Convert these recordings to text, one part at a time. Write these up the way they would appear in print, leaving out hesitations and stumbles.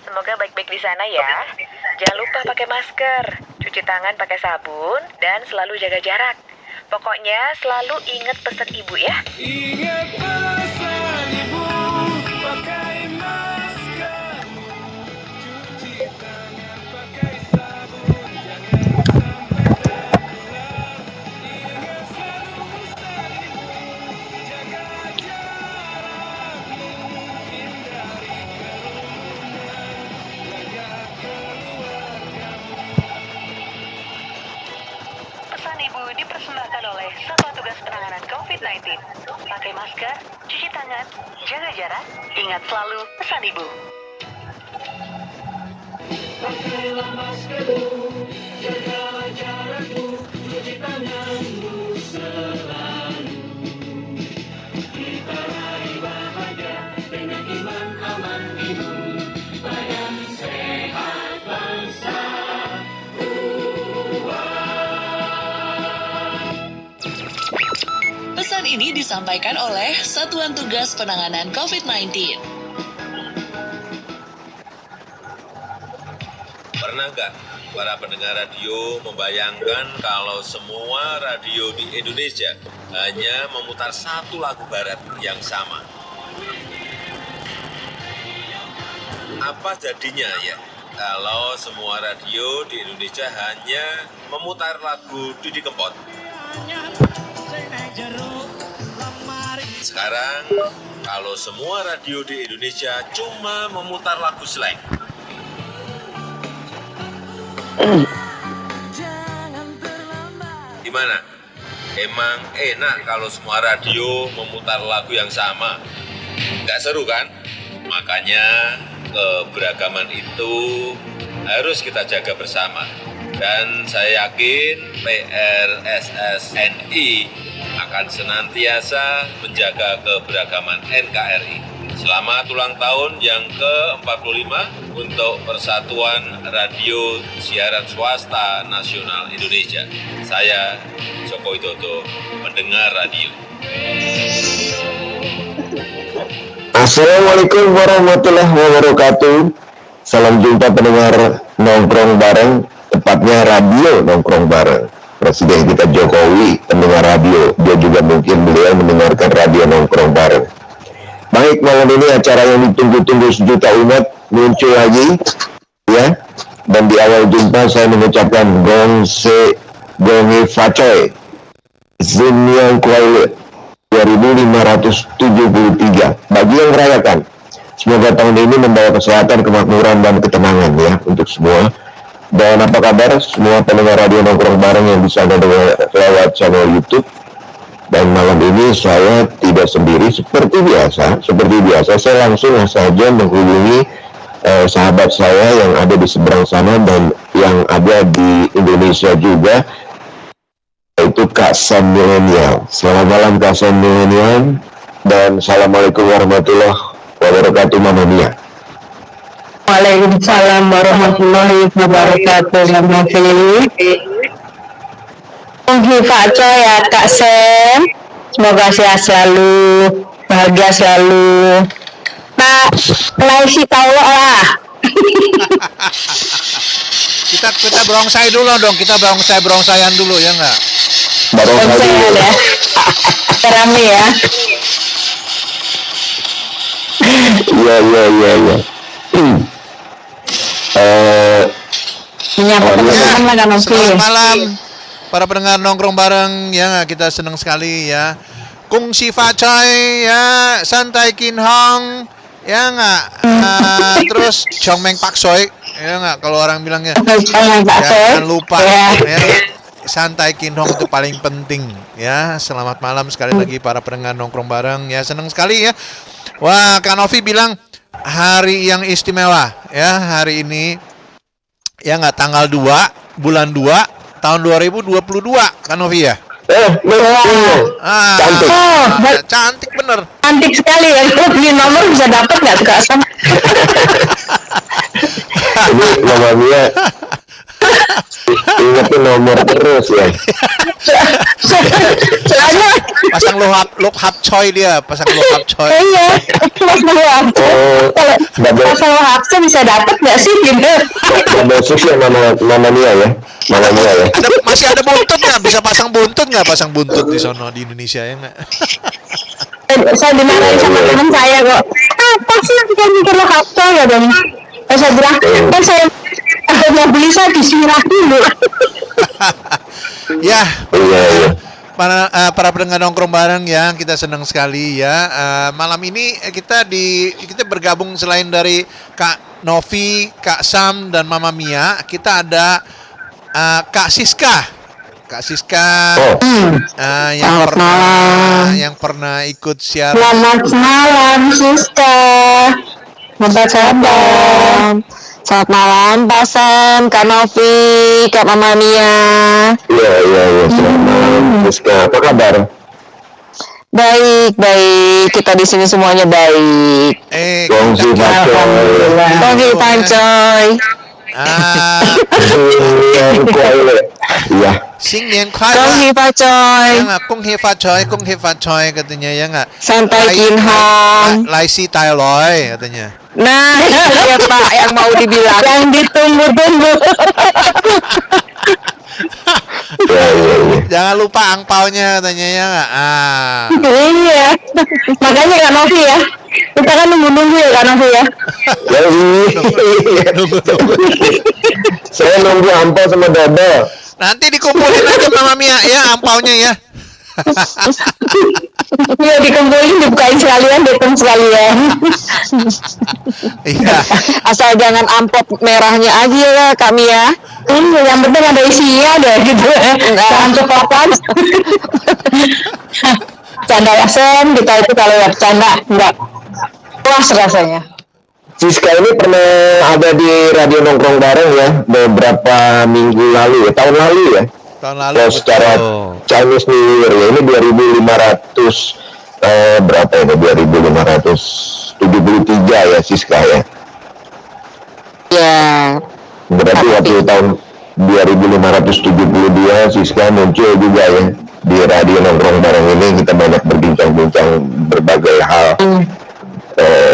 Semoga baik-baik di sana ya. Jangan lupa pakai masker, cuci tangan pakai sabun, dan selalu jaga jarak. Pokoknya selalu ingat pesan ibu ya. Ingat pesan ibu, pakai masker, cuci tangan pakai sabun, jangan sampai tertular. Ingat selalu pesan ibu, jaga jarakmu, hindari kerumunan, jaga keluargamu. Pesan ibu di dipersembahkan oleh Satuan Tugas Penanganan COVID-19. Pakai masker, cuci tangan, jaga jarak, ingat selalu pesan ibu. Pakailah maskermu, jagalah jarakmu, cuci tanganmu selalu. Kita raih bahagia dengan iman aman imun, badan sehat bangsa kuat. Pesan ini disampaikan oleh Satuan Tugas Penanganan COVID-19. Pernah nggak para pendengar radio membayangkan kalau semua radio di Indonesia hanya memutar satu lagu barat yang sama? Apa jadinya ya kalau semua radio di Indonesia hanya memutar lagu Didi Kempot? Sekarang, kalau semua radio di Indonesia cuma memutar lagu slang. Gimana? Emang enak kalau semua radio memutar lagu yang sama? Nggak seru kan? Makanya keberagaman itu harus kita jaga bersama. Dan saya yakin PRSSNI akan senantiasa menjaga keberagaman NKRI. Selamat ulang tahun yang ke-45 untuk Persatuan Radio Siaran Swasta Nasional Indonesia. Saya Joko Widodo, pendengar radio. Assalamualaikum warahmatullahi wabarakatuh. Salam jumpa pendengar nongkrong bareng, tepatnya radio nongkrong bareng. Presiden kita Jokowi pendengar radio, dia juga mungkin beliau mendengarkan radio nongkrong bareng. Baik, malam ini acara yang ditunggu-tunggu sejuta umat muncul lagi, ya. Dan di awal jumpa saya mengucapkan Gongi Facoy Zimyang Kuala 2573 bagi yang merayakan. Semoga tahun ini membawa kesehatan, kemakmuran, dan ketenangan ya untuk semua. Dan apa kabar semua pendengar radio nongkrong bareng yang bisa mendengar lewat channel YouTube. Dan malam ini saya tidak sendiri seperti biasa saya langsung saja menghubungi sahabat saya yang ada di seberang sana dan yang ada di Indonesia juga, yaitu Kak Sam Milenial. Selamat malam Kak Sam Milenial, dan Assalamualaikum warahmatullahi wabarakatuh Mama Mia. Waalaikumsalam warahmatullahi wabarakatuh. Mama Pak Coy ya Kak Sam, semoga sehat selalu, bahagia selalu. Pak, laisi tahu lah. kita berongsai dulu dong, kita berongsayan dulu ya nggak? Berongsayan ya, rame ya. Iya. Menyapa teman-teman kan Om. Selamat malam para pendengar nongkrong bareng ya, kita senang sekali ya. Kung Si Facoy ya, Santai Kin Hong ya nggak, terus Chong Meng Pak Soy ya nggak, kalau orang bilangnya ya, jangan lupa ya, Santai Kin Hong itu paling penting ya. Selamat malam sekali lagi para pendengar nongkrong bareng ya, senang sekali ya. Wah, Kak Novi bilang hari yang istimewa ya hari ini ya nggak, tanggal 2 bulan 2 tahun 2022 kan Novi ya? Cantik. Cantik bener. Cantik sekali ya, kalau beli nomor bisa dapat nggak tuh Kak Sam? Ini Mama Mia ingetin nomor terus ya. Soalnya Pasang look hap coy dia, pasang look hap coy. iya, kalau pasang hapsa bisa dapat nggak sih gitu? Bagus ya Mama Mia ya. Mama Mia ya. Masih ada buntut nggak? Bisa pasang buntut nggak? Pasang buntut di sono di Indonesia ya nggak? Saya dimarahin sama teman saya kok. Apa sih yang kita mikir lo hapsa ya dong? Saya bilang kan saya mau beli saya disiram dulu. Ya. Iya. Para pendengar nongkrong bareng ya, kita senang sekali ya. Malam ini kita bergabung selain dari Kak Novi, Kak Sam dan Mama Mia, kita ada Kak Siska. Kak Siska. Oh, Yang Selamat malam. ikut siaran. Selamat malam, Siska. Apa kabar? Selamat malam, Pak Sam, Kak Novi, Kak Mama Mia. iya. Selamat malam, Siska. Apa kabar? Baik. Kita di sini semuanya baik. Kongsi Pak Coy. Kongsi Pak Coy. Iya. Sing nian kuai Kongsi Pak Coy. ya nggak? Kung he fa choi katanya ya nggak? Santai Kin Hong. Lai si tai loi katanya. Nah, itu dia Pak yang mau dibilang. Yang ditunggu-tunggu. Iya. Jangan lupa angpaunya katanya ya nggak? Iya. Makanya Kak Novi ya. Kita kan nunggu-nunggu ya Kak Novi ya. Saya nunggu ampau sama Dodo. Nanti dikumpulin aja Mama Mia ya angpaunya ya. Iya dikumpulin, dibukain sekalian, dihitung sekalian. Iya. Asal jangan amplop merahnya aja ya kami ya. Yang penting ada isinya deh gitu. Jangan cepotan. Canda ya Sen, kita itu kalau ya bercanda enggak puas rasanya. Siska ini pernah ada di radio nongkrong bareng ya beberapa minggu lalu ya, tahun lalu ya. Tahun lalu. Kalau secara Chinese New Year ya, ini 2500 berapa ya? 2573 ya Siska ya. Ya. Berarti waktu tahun 2572 Siska muncul juga ya di radio nongkrong bareng ini. Kita banyak berbincang-bincang berbagai hal.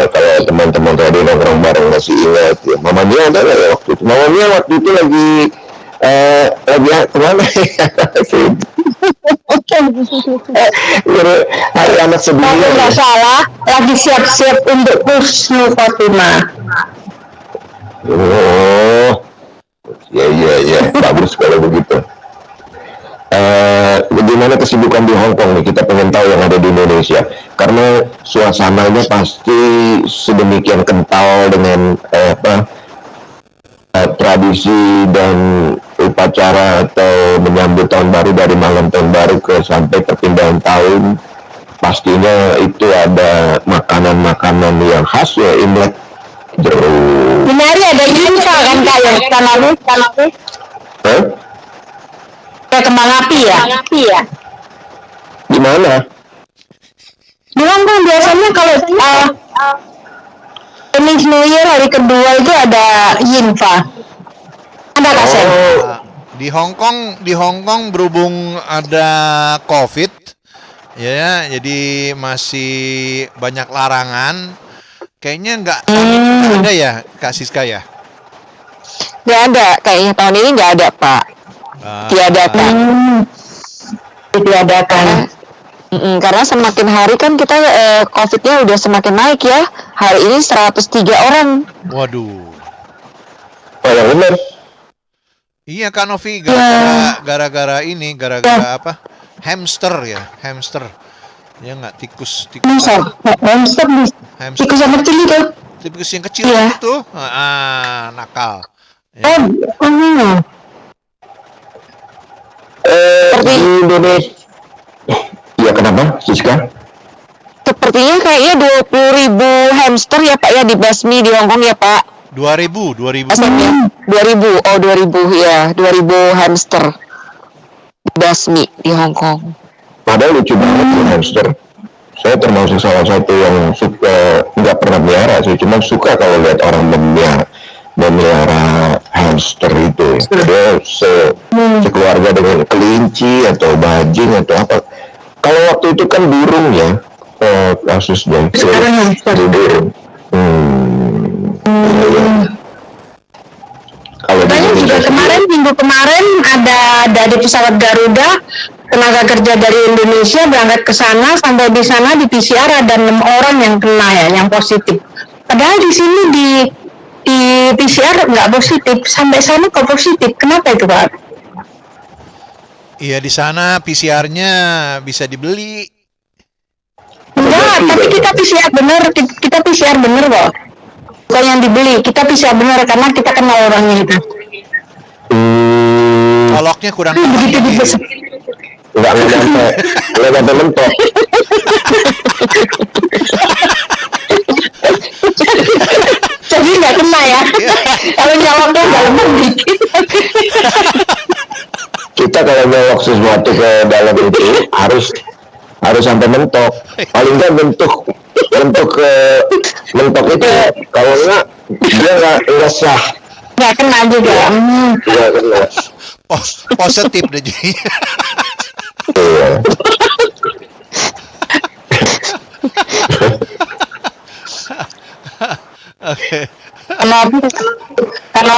Kalau teman-teman radio nongkrong bareng masih ingat ya. Mama Mia ada ya waktu itu. Mama Mia waktu itu lagi kemana ya? Hari anak Kalau sedunia nggak ya. salah, lagi siap-siap untuk Husnul Khotimah. Oh, ya, bagus kalau begitu. Bagaimana kesibukan di Hong Kong nih? Kita pengen tahu yang ada di Indonesia. Karena suasananya pasti sedemikian kental dengan tradisi dan upacara atau menyambut tahun baru dari malam tahun baru ke sampai perpindahan tahun. Pastinya itu ada makanan-makanan yang khas ya, Imlek, jeruk. Ini hari ada Yunfa kan Kak ya? Kan lalu. Hah? Kayak kembang api ya? Di mana? Di Hongkong biasanya kalau Chinese New Year hari kedua itu ada Yinfa. Ada Kak Sen? Di Hong Kong berhubung ada COVID ya, jadi masih banyak larangan. Kayaknya nggak ada ya Kak Siska ya? Nggak ada, kayaknya tahun ini nggak ada Pak. Diadakan. Diadakan. Karena semakin hari kan kita COVID-nya udah semakin naik ya. Hari ini 103 orang. Waduh. Oh, yang benar. Iya Kak Novi, gara-gara apa? Hamster. Ya nggak, tikus. Masa? Hamster nih. Hamster. Tikus yang kecil itu. Tikus yang kecil Iya. itu. Nakal. Ya. Di Indonesia. Iya, kenapa, Siska? Sepertinya kayaknya 20.000 hamster ya Pak ya dibasmi di Hongkong ya Pak. 2000. Asalnya 2000, oh 2000 ya, 2000 hamster dibasmi di Hongkong. Padahal lucu banget ya hamster. Saya termasuk salah satu yang suka, nggak pernah melihara sih, cuma suka kalau lihat orang memelihara hamster itu. Dia sekeluarga dengan kelinci atau bajing atau apa. Kalau waktu itu kan burung ya, kasusnya. Sekarang hamster. Burung. Kalau di Makanya juga Indonesia kemarin minggu kemarin ada dari pesawat Garuda tenaga kerja dari Indonesia berangkat ke sana, sampai di sana di PCR ada 6 orang yang kena ya, yang positif. Padahal di sini di PCR nggak positif, sampai sana kok positif. Kenapa itu Pak? Iya, di sana PCR-nya bisa dibeli. Enggak, tapi kita PCR bener, kita PCR bener kok. Bukan yang dibeli, kita PCR bener karena kita kenal orangnya itu. Nyoloknya kurang Begitu tepat. dibesek. Nggak nyampe mentok. Jadi nggak kena ya. Kalau nyoloknya dalam dikit. Kita kalau nyolok sesuatu ke dalam itu harus sampai mentok. Paling nggak mentok itu kalau nggak dia nggak sah. Nggak kena juga. Nggak kena. Oh, positif deh jadi. Iya. Oke. Karena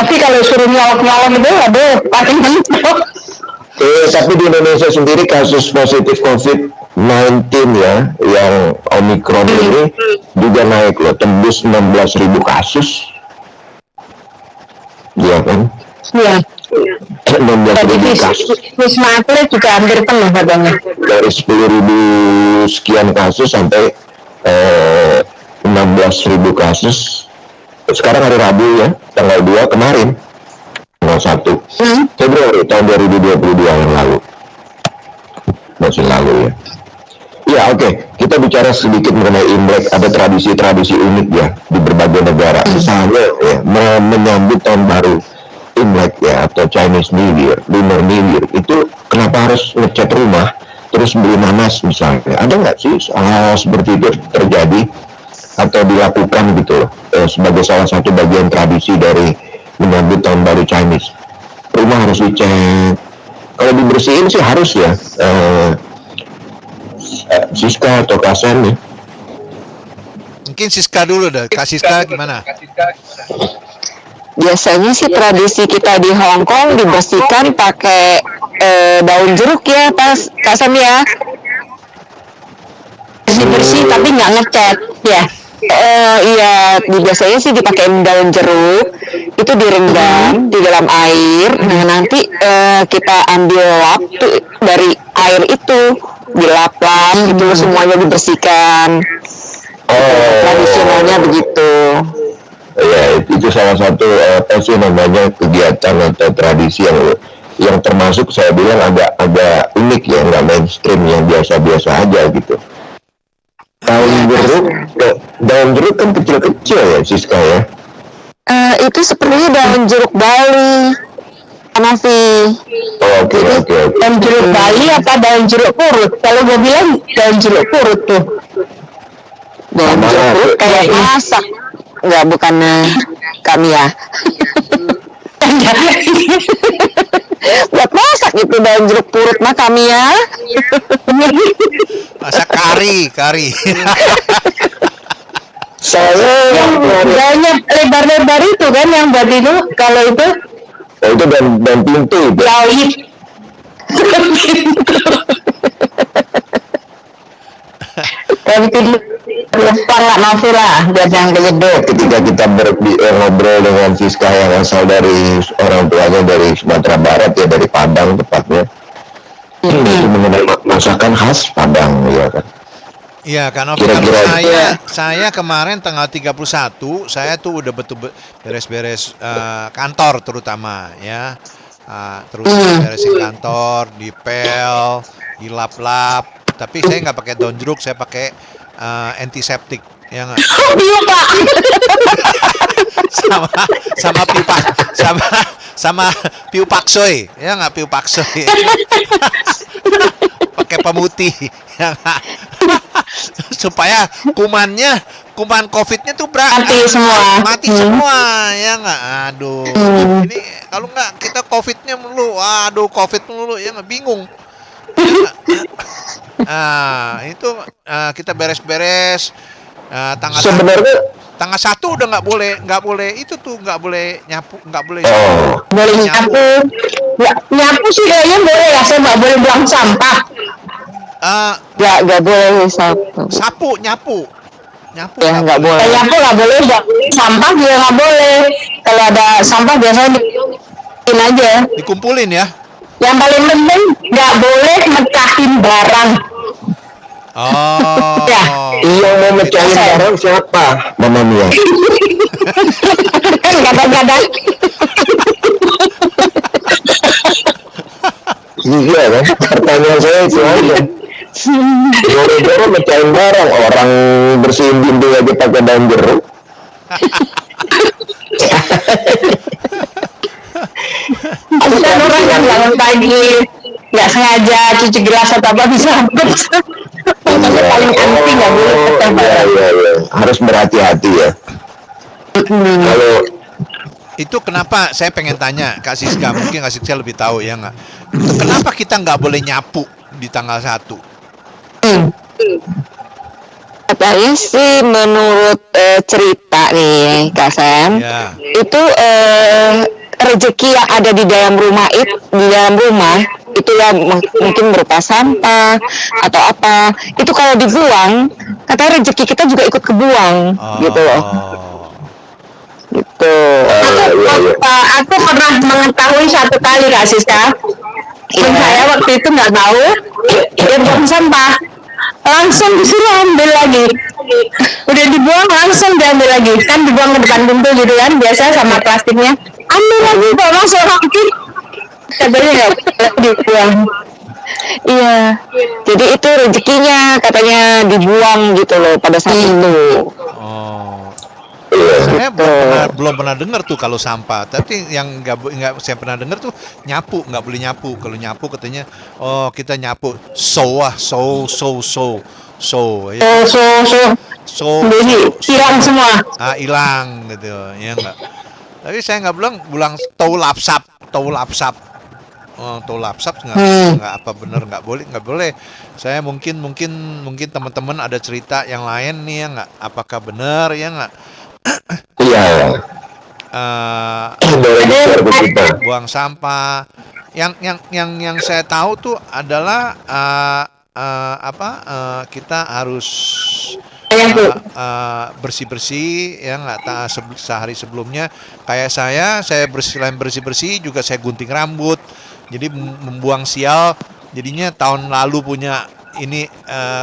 kalau suruh nyolok itu aduh paling mentok. Tapi di Indonesia sendiri kasus positif COVID-19 ya, yang Omikron ini juga naik loh, tembus 16.000 kasus. Iya kan? Iya. 16.000 kasus. Wisma Atlet juga hampir penuh katanya. Dari 10.000 sekian kasus sampai 16.000 kasus. Sekarang hari Rabu ya, tanggal 2 kemarin, tanggal 1 Februari tahun 2022 yang lalu. Masih lalu ya. Ya oke, kita bicara sedikit mengenai Imlek. Ada tradisi-tradisi unik ya di berbagai negara. Misalnya ya, menyambut tahun baru Imlek ya, atau Chinese New Year, Lunar New Year, itu kenapa harus ngecat rumah terus beli nanas misalnya? Ada nggak sih hal seperti itu terjadi atau dilakukan gitu loh, sebagai salah satu bagian tradisi dari menyambut tahun baru Chinese? Rumah harus dicat, kalau dibersihin sih harus ya. Siska atau Kasen nih? Mungkin Siska dulu dah. Kak Siska gimana? Biasanya sih tradisi kita di Hong Kong dibersihkan pakai daun jeruk ya, Kak Sam ya. Bersih tapi nggak ngecat ya. Iya, biasanya sih dipakai daun jeruk, itu direndam di dalam air. Nah nanti kita ambil lap tuh dari air itu, dilap-lap gitu, semuanya dibersihkan. Tradisionalnya begitu. Ya itu salah satu apa sih namanya kegiatan atau tradisi yang termasuk saya bilang agak unik ya, nggak mainstream, yang biasa-biasa aja gitu. Daun jeruk kan kecil-kecil ya Siska ya. Itu sepertinya daun jeruk Bali, Hanafi. Oke. Daun jeruk Bali apa daun jeruk purut? Kalau gue bilang daun jeruk purut tuh. Daun Sama jeruk purut lah. kayak masak. Enggak, bukan kami ya. Buat masak itu daun jeruk purut mah kami ya. Masak kari. Yang daunnya lebar-lebar itu kan yang buat itu, kalau itu Itu dan pintu itu. lauit. Tapi itu lupa nggak nafsu lah, biar jangan kejedot. Ketika kita ngobrol dengan Siska yang asal dari orang tuanya dari Sumatera Barat ya, dari Padang tepatnya. Itu mengenai masakan khas Padang ya kan. Iya, karena Kira-kira saya kemarin tanggal 31 saya tuh udah betul beres-beres kantor terutama ya. Terus beresin kantor, dipel, dilap-lap. Tapi saya nggak pakai daun jeruk, saya pakai antiseptik ya nggak? Iya Pak. sama piu paksoy ya nggak, piu paksoy pakai pemutih ya nggak? Supaya kuman covidnya tuh mati semua ya nggak. Aduh, ini kalau nggak kita covidnya melulu, covid melulu ya nggak, bingung ya, nggak? Itu kita beres-beres tanggal 1 udah nggak boleh itu tuh, nggak boleh nyapu, nggak boleh Boleh nyapu. Nyapu sih kayaknya boleh ya, saya nggak boleh buang sampah. Nggak boleh sapu. nyapu Ya nggak boleh. Nyapu nggak boleh, buang sampah juga nggak boleh. Kalau ada sampah biasanya dikumpulin aja. dikumpulin ya. Yang paling penting nggak boleh mecahin barang. Oh, Ya. Yang mau mecahin barang siapa? Mama Mia. Kan kadang-kadang Iya kan, pertanyaan saya itu aja. Joro-joro mecahin barang, orang bersihin pintu aja pakai daun jeruk. Ada orang yang bangun pagi nggak sengaja cuci gelas atau apa bisa hapus. Yang paling anti nggak boleh pecah barang. Iya. Harus berhati-hati ya. Kalau Itu kenapa saya pengen tanya Kak Siska, mungkin Kak Siska lebih tahu ya nggak? Kenapa kita nggak boleh nyapu di tanggal 1? Katanya sih menurut cerita nih Kak Sam, Ya. itu rezeki yang ada di dalam rumah itu ya mungkin berupa sampah atau apa, itu kalau dibuang katanya rezeki kita juga ikut kebuang gitu loh. Gitu. Aku pernah mengetahui satu kali Kak Siska. Dan saya waktu itu nggak tahu dia buang sampah, langsung disuruh ambil lagi. Udah dibuang langsung diambil lagi, kan dibuang ke depan pintu gitu kan, biasa sama plastiknya. Ambil lagi, bawa masuk lagi. Katanya nggak boleh dibuang. Iya. Jadi itu rezekinya katanya dibuang gitu loh pada saat itu. Saya belum pernah dengar tuh kalau sampah. Tapi yang nggak saya pernah dengar tuh nyapu, nggak boleh nyapu. Kalau nyapu katanya, kita nyapu ya. Hilang semua. Hilang gitu, ya nggak. Tapi saya nggak bilang tau lapsap. Tau lapsap nggak apa bener nggak boleh. Saya mungkin teman-teman ada cerita yang lain nih ya nggak. Apakah benar ya nggak? iya, boleh di-share ke kita. Buang sampah. Yang saya tahu tuh adalah kita harus bersih-bersih ya nggak, sehari sebelumnya. Kayak saya selain bersih-bersih juga saya gunting rambut. Jadi membuang sial. Jadinya tahun lalu punya ini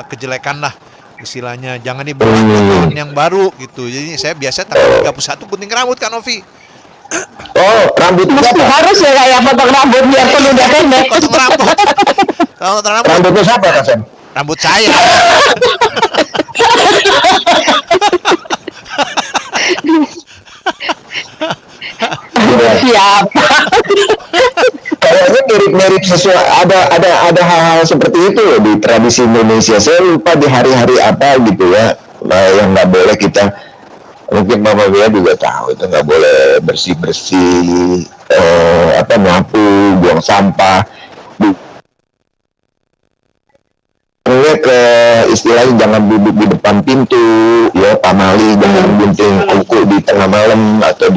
kejelekan lah istilahnya, jangan dibuang tahun yang baru gitu. Jadi saya biasa tanggal 31 gunting rambut Kak Novi. Oh, rambut siapa? Harus ya kayak potong rambut biar pun udah pendek. Potong rambut. Kalau rambut. Rambutnya siapa Kak Sam? Rambut saya. Siapa? Kayaknya mirip-mirip sesuai, ada hal-hal seperti itu loh di tradisi Indonesia. Saya lupa di hari-hari apa gitu ya, yang nggak boleh kita, mungkin Mama Mia juga tahu itu nggak boleh bersih-bersih, nyapu, buang sampah. Ke istilahnya jangan duduk di depan pintu, ya pamali, jangan gunting kuku di tengah malam atau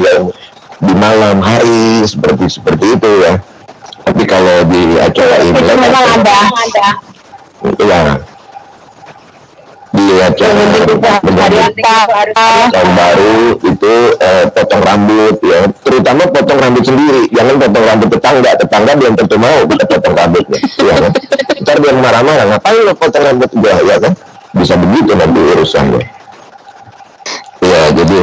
di malam hari seperti itu ya. Tapi kalau di acara ini memang ada. Ya, di acara tahun baru itu potong rambut ya, terutama potong rambut sendiri, jangan potong rambut tetangga belum tentu mau kita potong rambutnya ya kan? Ntar dia marah-marah, ngapain lo potong rambut gua ya kan, bisa begitu nanti urusannya ya. Jadi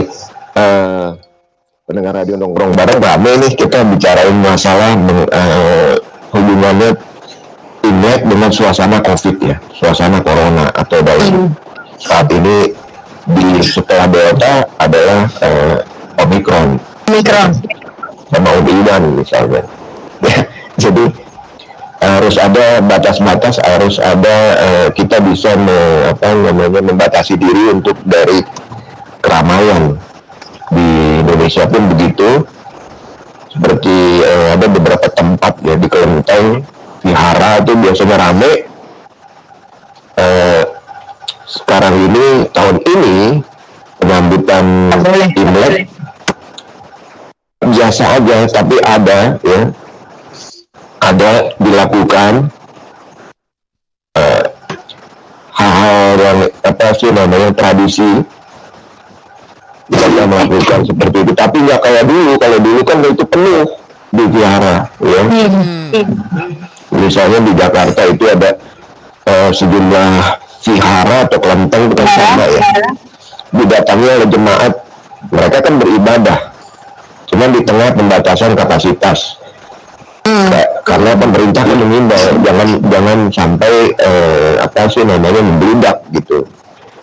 pendengar radio nongkrong bareng rame nih, kita bicarain masalah hubungannya Imlek dengan suasana COVID ya, suasana corona atau dalam saat ini setelah Delta adalah Omicron sama Omicron misalnya ya. Jadi harus ada batas-batas, harus ada kita bisa membatasi diri untuk dari keramaian. Di Indonesia pun begitu, seperti ada beberapa tempat ya di kelenteng vihara itu biasanya rame. Sekarang ini tahun ini penyambutan Imlek biasa aja, tapi ada dilakukan hal-hal yang tradisi. Kita melakukan seperti itu, tapi nggak kayak dulu. Kalau dulu kan itu penuh di vihara ya. Misalnya di Jakarta itu ada sejumlah vihara atau kelenteng bukan sama ya, didatangi oleh jemaat, mereka kan beribadah, cuma di tengah pembatasan kapasitas. Karena pemerintah kan mengimbau jangan sampai apa sih namanya membludak gitu.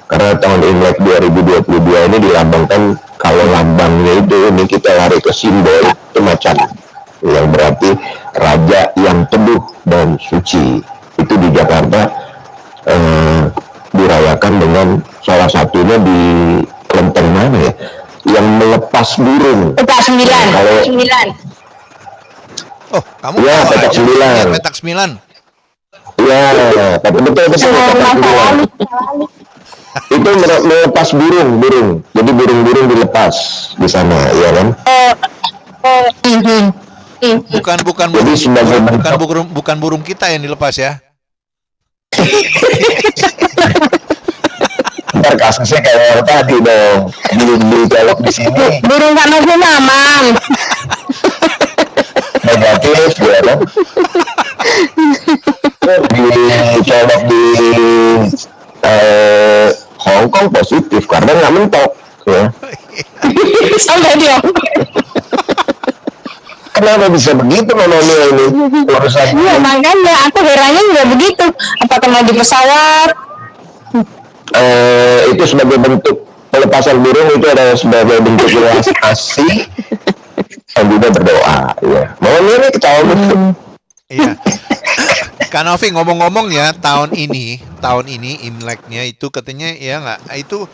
Karena tahun Imlek 2022 ini dilambangkan, kalau lambangnya itu ini kita lari ke simbol itu macan, yang berarti raja yang teduh dan suci. Itu di Jakarta dirayakan dengan salah satunya di kelenteng mana ya, yang melepas burung. Petak 9. Kalau 9. Oh, kamu ya tahu petak aja. 9. Iya, petak 9. Iya, tapi betul petak 9. Itu melepas burung. Jadi burung-burung dilepas di sana, ya kan? Bukan Jadi sebagai bukan burung kita yang dilepas ya. Ntar kasusnya kayak yang tadi dong, dicolok di sini Burung kanopin aman. negatif, ya kan? Dicolok di Hong Kong positif karena nggak mentok, ya. Sampai dia. Kenapa bisa begitu namanya ini urusan? Iya, makanya aku herannya juga begitu. Apakah mau di pesawat? Itu sebagai bentuk pelepasan burung, itu adalah sebagai bentuk relaksasi dan juga berdoa, ya. Maunya ini ketawa betul. Iya. Kak Novi, ngomong-ngomong ya, tahun ini Imleknya itu katanya ya nggak, itu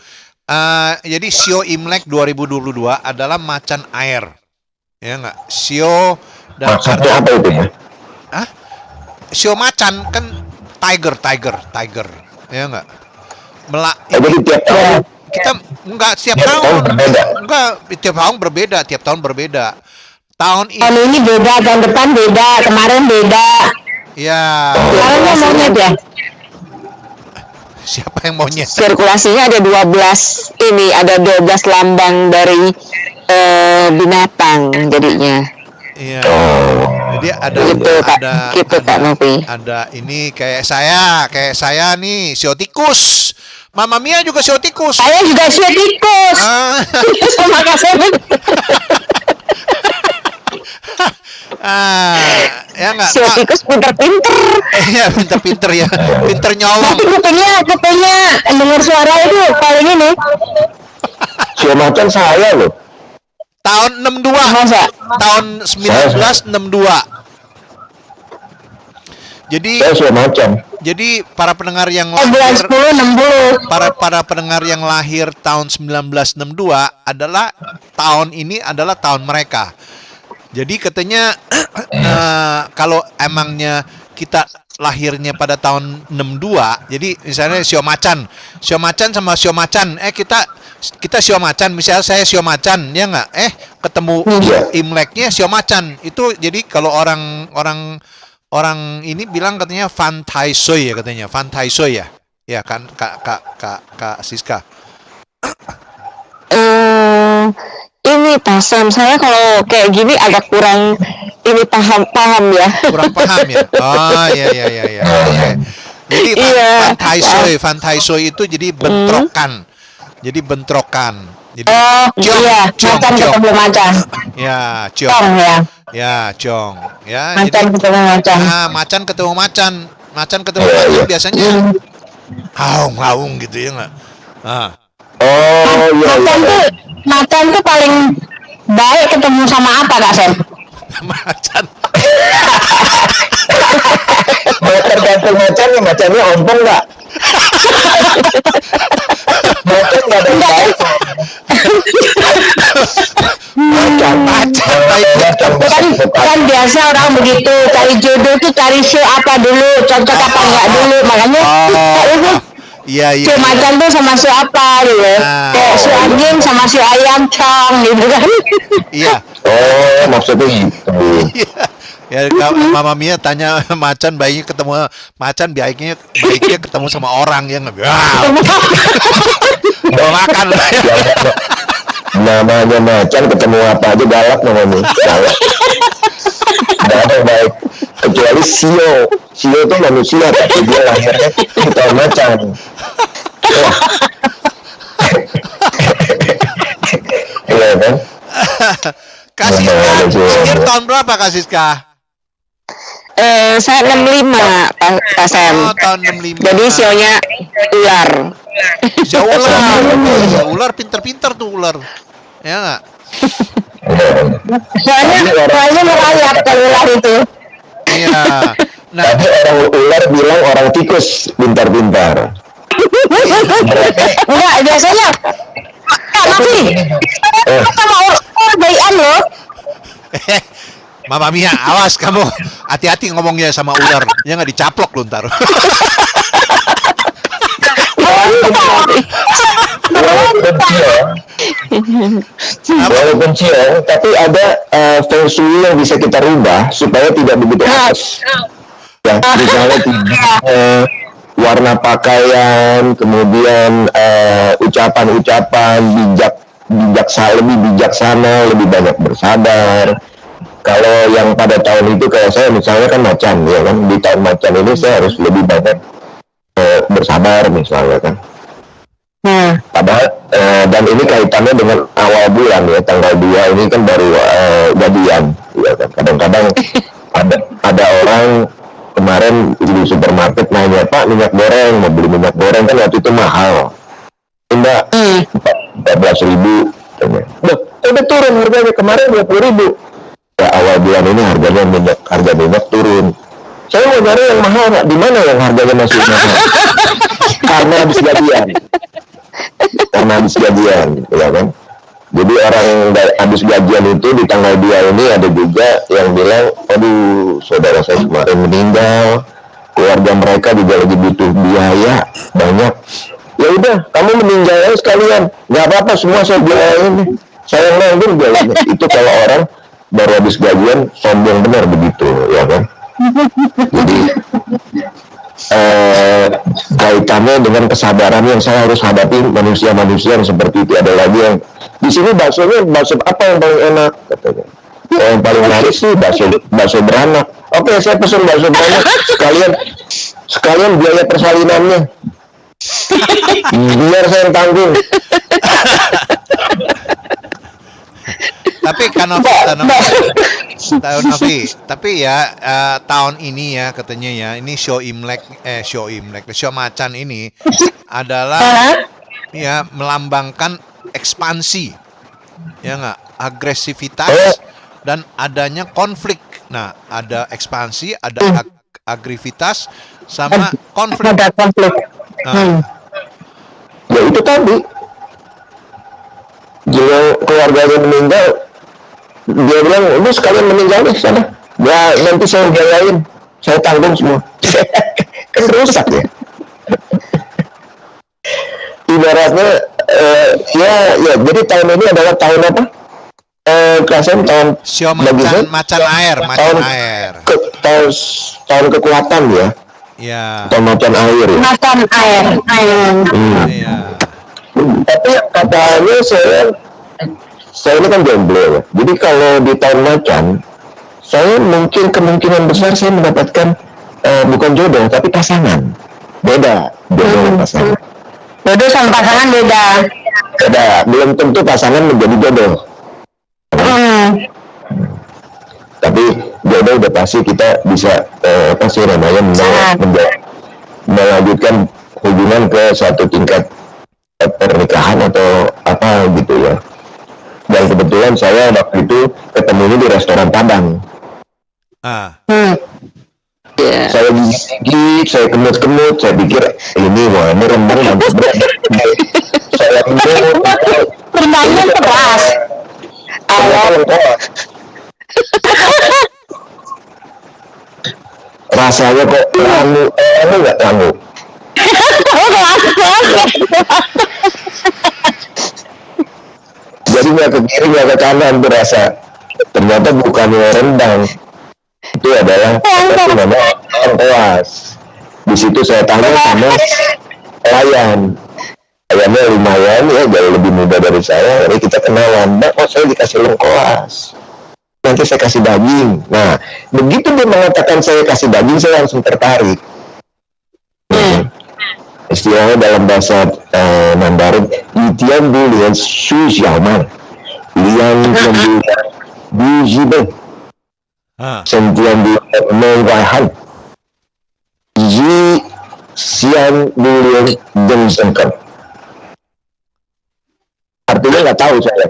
jadi Sio Imlek 2022 adalah macan air, ya nggak? Sio dan Maksudnya apa itu ya? Sio macan kan tiger, ya nggak? Jadi tiap tahun Kita nggak setiap Tiap tahun berbeda. Enggak, tiap tahun berbeda. Tahun ini Tahun ini beda, tahun depan beda, kemarin beda. ya Sekarang ngomongnya aja. siapa yang maunya? Sirkulasinya ada 12 ini, ada 12 lambang dari binatang jadinya. Iya. Jadi ada Gitu, Kak. Gitu, Kak Novi. ada ini kayak saya nih sio tikus. Mama Mia juga sio tikus. Saya juga sio tikus. Ah, Sama kasih. ya enggak. Sio tikus pinter-pinter. Iya, pinter-pinter ya. Pinter nyolong. Tapi kupingnya dengar suara itu paling ini. Sio macan saya loh. Tahun 62. Masa? Tahun 1962. Jadi Saya sio macan. jadi para pendengar yang Bulan lahir 10 60. para pendengar yang lahir tahun 1962 adalah tahun ini adalah tahun mereka. Jadi katanya kalau emangnya kita lahirnya pada tahun 62, jadi misalnya sio macan sama sio macan, kita sio macan, misalnya saya sio macan, ya nggak? Ketemu Imleknya sio macan. Itu jadi kalau orang ini bilang katanya Fan Tai Sui ya katanya, Fan Tai Sui ya. Ya kan Kak Siska. Ini Tasam, saya kalau kayak gini agak kurang ini paham ya. Kurang paham ya. Oh iya. Jadi Iya. Fan Tai Sui itu jadi bentrokan. Jadi bentrokan. Jadi Oh ciong, iya, ciong, macan ciong. ketemu macan. Ya, Cong ciong. ya. Ya, ciong. Ya, Macan jadi ketemu macan. macan ketemu macan. Macan ketemu macan biasanya haung gitu ya nggak? Oh iya. Macan tuh paling baik ketemu sama apa Kak Sam? Macan. Tergantung macannya ompong nggak? Macan nggak ada yang baik. Macan Kan biasa orang begitu cari jodoh tuh cari sio apa dulu, cocok apa enggak dulu, makanya Iya. sio macan tuh sama sio apa gitu. Kayak sio anjing sama sio ayam cong gitu kan. Iya. Oh, maksudnya gitu. Ya, Mama Mia tanya macan baiknya ketemu macan baiknya ketemu sama orang yang mau makan. Namanya macan ketemu apa aja galak namanya. Galak. Nggak ada yang baik. Kecuali Sio. Sio itu manusia tapi dia lahirnya di tahun macan. Wah. Iya kan? Kak Siska, lahir tahun berapa Kak Siska? Saya 65 Pak Sam. Oh, tahun 65. Jadi sionya ular. Sio ular. Sio ular pinter-pinter tuh ular. Ya nggak? Soalnya merayap kalau ular itu. Iya. Nah, Tadi orang ular bilang orang tikus pintar-pintar. Enggak, biasanya Novi, sama ular bayian loh. Mama Mia, awas kamu. Hati-hati ngomongnya sama ular. Ya nggak dicaplok lu ntar. Walaupun ciong, tapi ada feng shui yang bisa kita rubah supaya tidak begitu apes. Ya, misalnya warna pakaian, kemudian ucapan-ucapan lebih bijaksana, lebih banyak bersabar. Kalau yang pada tahun itu kayak saya misalnya kan macan, ya kan, di tahun macan ini saya harus lebih banyak bersabar misalnya kan. Padahal dan ini kaitannya dengan awal bulan ya, tanggal 2 ini kan baru jadian ya kan. Kadang-kadang ada orang kemarin di supermarket nanya, "Pak, minyak goreng, mau beli minyak goreng kan waktu itu mahal." Mbak, 14.000. Udah turun harganya, kemarin 20.000. Ya, awal bulan ini harga minyak turun. Saya mau cari yang mahal, Pak. Di mana yang harganya masih mahal? Karena habis gajian, ya kan? Jadi orang yang habis gajian itu di tanggal 2 ini ada juga yang bilang, aduh, saudara saya kemarin meninggal, keluarga mereka juga lagi butuh biaya banyak. Ya udah, kamu meninggal aja sekalian, nggak apa-apa, semua saya biayain. Saya nanggung biayanya. Itu kalau orang baru habis gajian sombong benar begitu, ya kan? Jadi kaitannya dengan kesabaran yang saya harus hadapi manusia-manusia yang seperti itu. Ada lagi yang di sini bakso apa yang paling enak katanya. Yang paling laris sih bakso beranak. Oke, saya pesan bakso beranak sekalian biaya persalinannya. Biar saya yang tanggung. Tapi tapi ya tahun ini ya katanya ya, ini show macan ini adalah ya melambangkan ekspansi, ya nggak, agresivitas dan adanya konflik. Nah, ada ekspansi, ada agresivitas sama konflik. Ada konflik. Ya itu tadi. Jika keluarganya meninggal, dia bilang, "Lu sekalian meninggal deh sana. Ya nanti saya biayain, saya tanggung semua." Kan rusak ya. Ibaratnya ya jadi tahun ini adalah tahun apa? Kelasan tahun Sio bagi saya, macan air. tahun kekuatan ya. Ya. Tahun macan air ya. Makan air. Iya. Tapi katanya saya ini kan jomblo ya. Jadi kalau di tahun macan, saya kemungkinan besar saya mendapatkan bukan jodoh tapi pasangan. Beda jodoh dan pasangan. Jodoh sama pasangan beda. Belum tentu pasangan menjadi jodoh. Tapi jodoh udah pasti kita bisa melanjutkan hubungan ke satu tingkat pernikahan atau apa gitu ya. Dan kebetulan saya waktu itu ketemu ini di restoran Padang. Saya gigit, saya kemut-kemut, saya pikir ini rendang saya Rendangnya keras. rasanya kok langu nggak langu. Jadi nggak ke kiri nggak ke kanan tuh rasa. Ternyata bukan rendang, itu adalah lengkoas. Di situ saya tanya sama pelayan. Pelayannya lumayan ya, jauh lebih muda dari saya. Jadi kita kenalan, "Mbak, kok saya dikasih lengkoas? Nanti saya kasih daging." Nah, begitu dia mengatakan saya kasih daging, saya langsung tertarik. Istilahnya dalam bahasa Mandarin, "Itian bulian susyaman, lian kemudian bujibe." Ah. 身边的门外汉，以siang bulir dan sengkem. Artinya nggak tahu saya.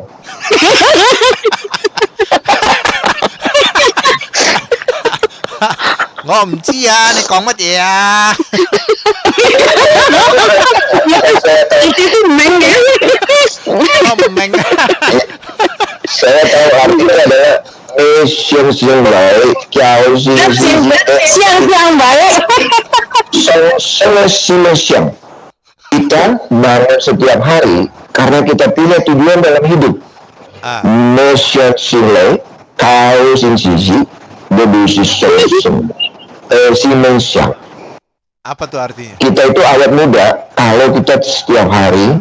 Ngon chi ya, ni kong mất ya. Meng. Saya tahu artinya adalah siang baik, kiao Siang-siang baik. siang. Kita bangun setiap hari karena kita punya tujuan dalam hidup. Ah. Siang kau sisi, bebusi siang. Apa tuh artinya? Kita itu awet muda kalau kita setiap hari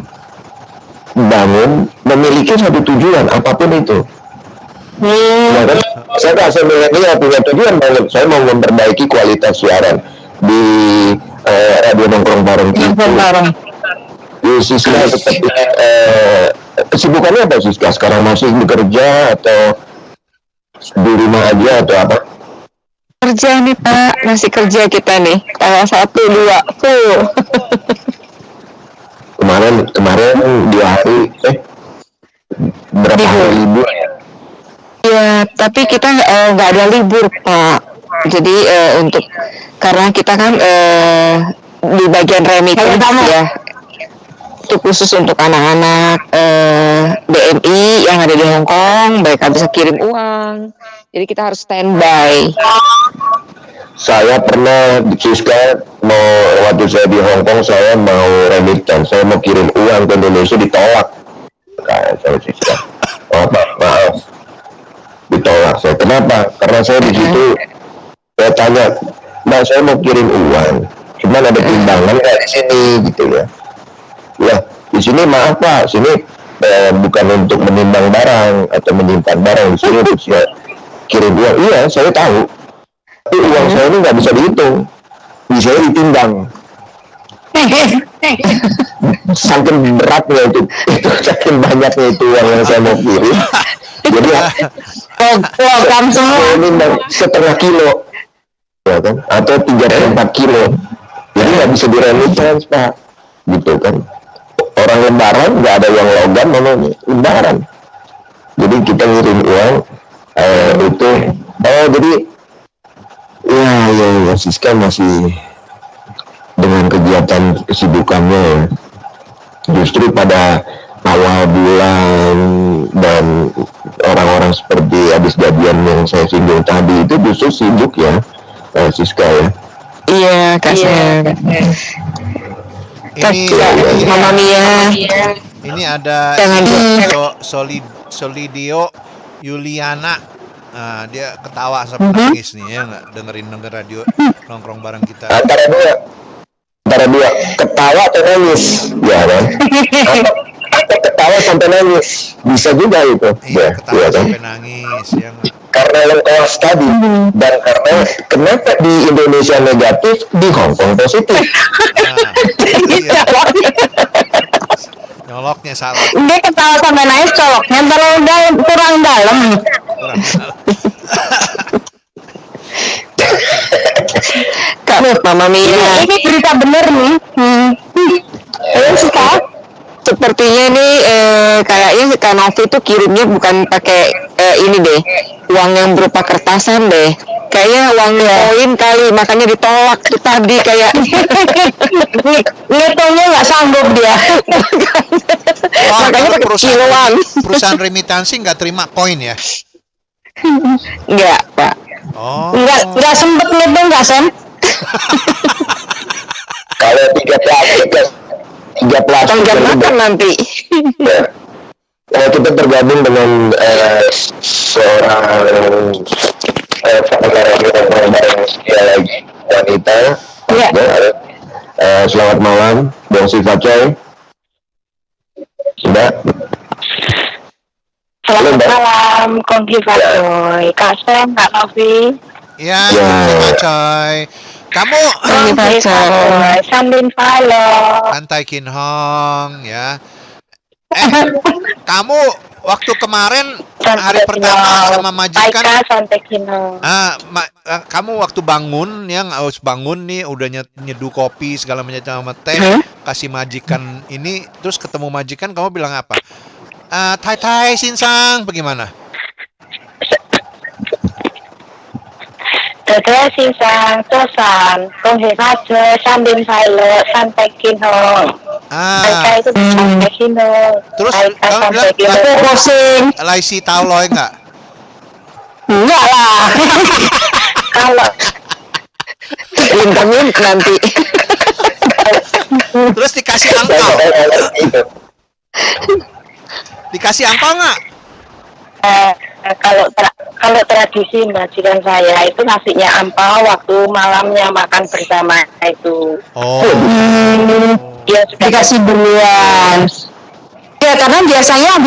bangun memiliki satu tujuan apapun itu. Ya kan? Saya rasa milenial punya tujuan banget. Saya mau memperbaiki kualitas siaran di radio nongkrong bareng itu. Di Siska seperti kesibukannya apa Siska? Sekarang masih bekerja atau di rumah aja atau apa? Kerja nih Pak, masih kerja kita nih. Tanggal 1, 2, full. Kemarin 2 hari berapa hari libur ya? Ya, tapi kita nggak ada libur Pak. Jadi karena kita kan di bagian remittance ya, itu khusus untuk anak-anak BNI yang ada di Hong Kong, mereka bisa kirim uang. Jadi kita harus standby. Saya pernah di Siska waktu saya di Hong Kong saya mau remittance, saya mau kirim uang ke Indonesia ditolak. Saya Siska. Maaf. Ditolak saya. Kenapa? Karena saya di situ saya tanya, "Mbak, saya mau kirim uang. Cuman ada timbangan nggak di sini?" gitu ya. Ya, di sini maaf Pak, sini bukan untuk menimbang barang atau menyimpan barang, di sini untuk saya kirim uang. Iya, saya tahu. Tapi uang saya ini nggak bisa dihitung, bisa ditimbang. Saking beratnya itu, saking banyaknya itu uang yang saya mau kirim. Jadi Program semua. ini setengah kilo, ya kan? Atau 3-4 kilo. Jadi nggak bisa diremittance Pak, gitu kan? Orang lebaran nggak ada uang logam, namanya lebaran. Jadi kita ngirim uang itu. Jadi ya Siska masih dengan kegiatan kesibukannya ya. Justru pada awal bulan dan orang-orang seperti habis gajian yang saya singgung tadi itu justru sibuk ya Siska ya. Iya, kasihan. Ini Mama Mia. ini ada Jangan Solidio Yuliana. Nah, dia ketawa sampai nangis nih ya, nggak denger radio nongkrong bareng kita. Antara dua ketawa atau nangis ya kan? Atau ketawa sampai nangis bisa juga itu. Iya, ketawa ya, kan? sampai nangis ya nggak? Karena yang kelas tadi dan karena kenapa di Indonesia negatif di Hong Kong positif. Nah, iya. Nyoloknya salah. Dia ketawa sampai nangis, coloknya kurang dalam. Kurang. Kak Mama Mia. Ini berita bener nih. Suka. Sepertinya ini kayaknya Kak Novi tuh kirimnya bukan pakai ini deh, uang yang berupa kertasan deh. Kayaknya uang koin kali, makanya ditolak tuh tadi kayak. Ngitungnya nggak sanggup dia. Makanya pakai kiloan. Perusahaan remitansi nggak terima koin ya? Enggak, Pak. Oh. Nggak sempet ngitung nggak Sam? Kalau 3 plastik makan nanti. ya. Kalau kita tergabung dengan seorang pendengar yang setia lagi wanita. Iya. Selamat malam, Bang Siva Coy. Mbak. Selamat malam, Kongki Fakoy, Kak Sam, Kak Novi. Ya, Ya. terima coy. Kamu Kongki Fakoy, Sambin Falo. Pantai Kinhong ya. Kamu waktu kemarin hari pertama sama majikan. Taika Santekino. Kamu waktu bangun ya, harus bangun nih udah nyeduh kopi segala macam sama teh, kasih majikan ini, terus ketemu majikan kamu bilang apa? Tai tai sinsang, bagaimana? Dadah sinsang, tosan, konghe saja, sambin sailo, Santekino. Taika itu Santekino. Terus Taika kamu bilang Santekino. Pusing. Laisi Taoloy enggak? Enggak lah. Kalau Bintangin nanti. Terus dikasih angpau. Dikasih angpau nggak? kalau tradisi majikan saya itu ngasihnya ampau waktu malamnya makan bersama itu. Oh. Dia sudah dikasih duluan. Ya karena biasanya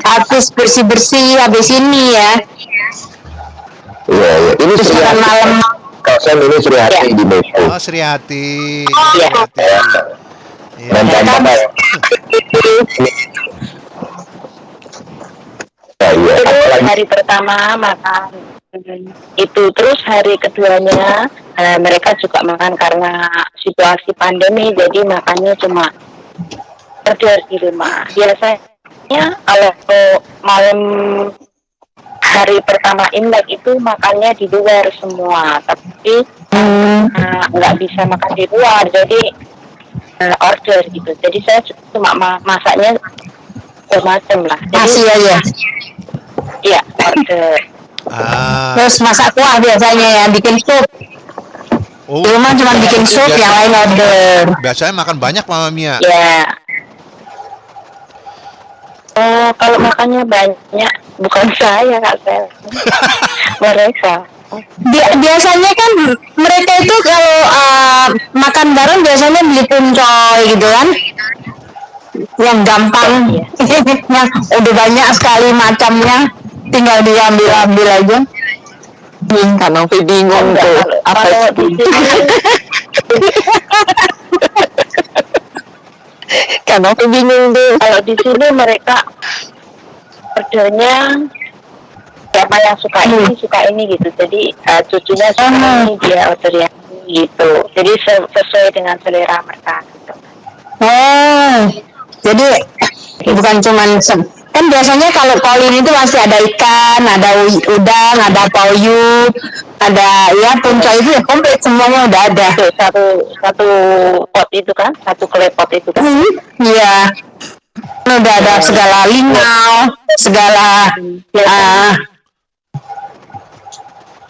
habis bersih habis ini ya. Iya, iya. Ini Sri Hati. Malam. Kawasan ini Sri Hati di Medan. Oh, Sri Hati. Iya. Iya. Mantan bapak. Iya. Terus hari pertama makan itu, terus hari keduanya mereka juga makan karena situasi pandemi, jadi makannya cuma order di rumah. Biasanya kalau malam hari pertama Imlek itu makannya di luar semua, tapi nggak bisa makan di luar, jadi order gitu. Jadi saya cuma masaknya macam lah. Masih aja. Iya, order. Terus masak kuah biasanya ya, bikin sup. Oh. Di rumah cuma bikin sup, yang lain order. Biasanya makan banyak Mama Mia. Ya. Kalau makannya banyak, bukan saya, Kak Sel. Mereka. Biasanya kan mereka itu kalau makan bareng biasanya beli puncoy gitu kan, yang gampang, yang udah banyak sekali macamnya, tinggal diambil aja. Kan Novi bingung tuh apa di sini. kan Novi bingung tuh. Kalau di sini mereka ordernya siapa yang suka ini gitu. Jadi cucunya suka ini, dia order yang ini gitu. Jadi sesuai dengan selera mereka gitu. Oh, jadi bukan cuman kan biasanya kalau Pauline itu pasti ada ikan, ada udang, ada pauyu, ada ya punca itu ya komplit semuanya udah ada. Satu pot itu kan, satu klepot itu kan. Iya. Udah ada segala lingau, segala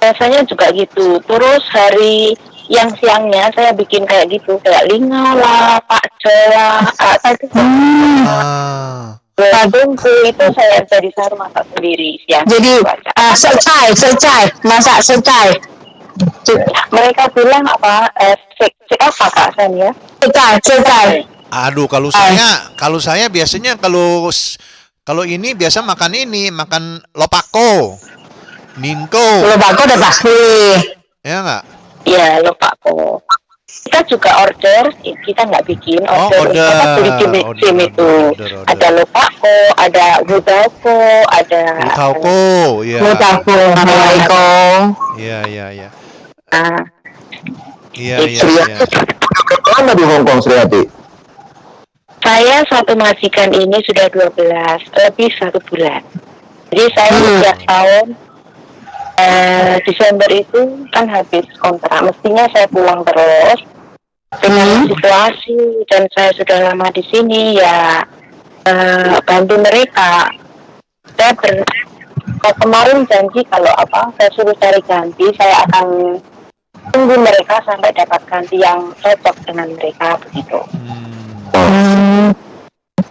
biasanya juga gitu. Terus hari yang siangnya saya bikin kayak gitu, kayak lingau lah, pakcoy lah, apa itu. Bungku itu saya dari saya masak sendiri siang. Jadi secai, masak secai. Mereka bilang apa? Apa Kak Sen ya? Secai. Aduh, kalau saya biasanya kalau ini biasa makan lopako, ningko. Lopako udah pasti. Ya nggak? Iya, lopako. Kita juga order, kita nggak bikin order. Kita beli sim itu. Ada lopako, ada budako, ada Utauko, ya. Budako, Iya. Iya. Lama di Hong Kong, Sri Hati? Saya satu majikan ini sudah 12, lebih 1 bulan. Jadi saya setiap tahun Desember itu kan habis kontrak, mestinya saya pulang terus. Dengan situasi dan saya sudah lama di sini ya, bantu mereka. Saya kemarin janji kalau saya suruh cari ganti, saya akan tunggu mereka sampai dapat ganti yang cocok dengan mereka begitu.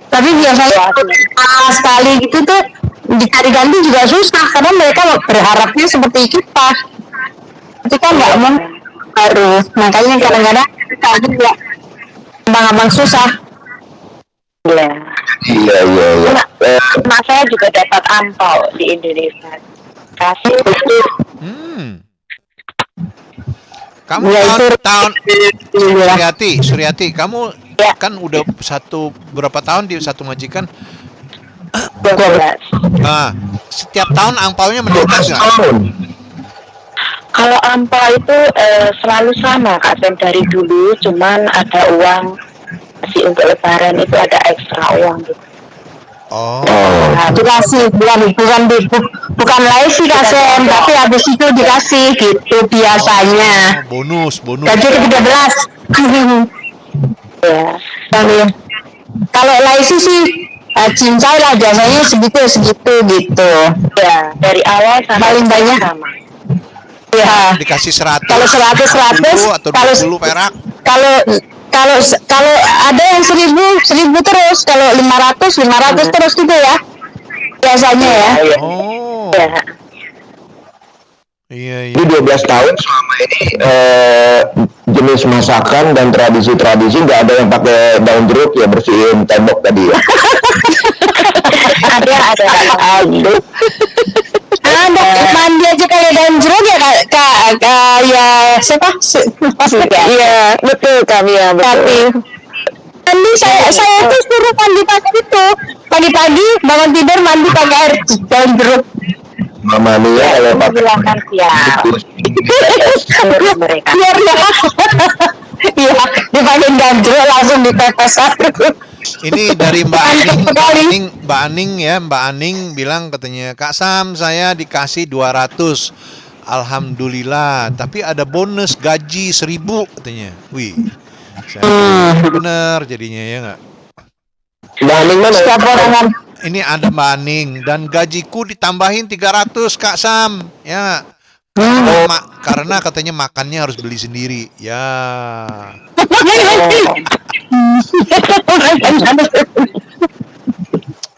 Tapi biasanya sekali gitu tuh dicari ganti juga susah karena mereka berharapnya seperti kita. Itu kan nggak harus, makanya kadang-kadang kita juga abang-abang susah. Iya. Mak saya juga dapat ampau di Indonesia. Kasih. Kamu tahun Suryati, kamu kan udah berapa tahun di satu majikan? 12. Nah, setiap tahun angpaunya meningkat nggak? tahun. Kalau ampau itu selalu sama Kak Sam dari dulu, cuman ada uang masih untuk lebaran itu ada ekstra uang gitu. Oh, Dikasih bukan live sih Kak Sam, tapi habis itu dikasih gitu biasanya. bonus. Gaji ke-13. Ya. Kalau live sih cincai lah biasanya segitu gitu. Ya, dari awal sampai Paling banyak. sama. Ya. dikasih 100. Kalau 100 atau kalau 20 perak. kalau ada yang 1000 terus, kalau 500 terus gitu ya biasanya ya. Oh. Ya. Iya. Jadi 12 tahun selama ini jenis masakan dan tradisi-tradisi nggak ada yang pakai daun jeruk ya, bersihin tembok tadi ya. Ada. Ada mandi aja kalau daun jeruk ya ya siapa? Iya, betul kami ya, betul. Mandi saya tuh suruh mandi pakai itu pagi-pagi bangun tidur mandi pakai air daun jeruk. Mama Mia kalau pakai Menghilangkan sial menurut mereka. Biar ya. Iya, dipakai daun jeruk langsung dipepes. Ini dari Mbak Mantap sekali. Mbak Aning bilang katanya, Kak Sam saya dikasih 200. Alhamdulillah, tapi ada bonus gaji 1000 katanya. Wih. Bener jadinya ya nggak? Mbak Aning mana? Setiap orang Ini ada Mbak Aning dan gajiku ditambahin 300 Kak Sam. Ya. Karena katanya makannya harus beli sendiri. Ya.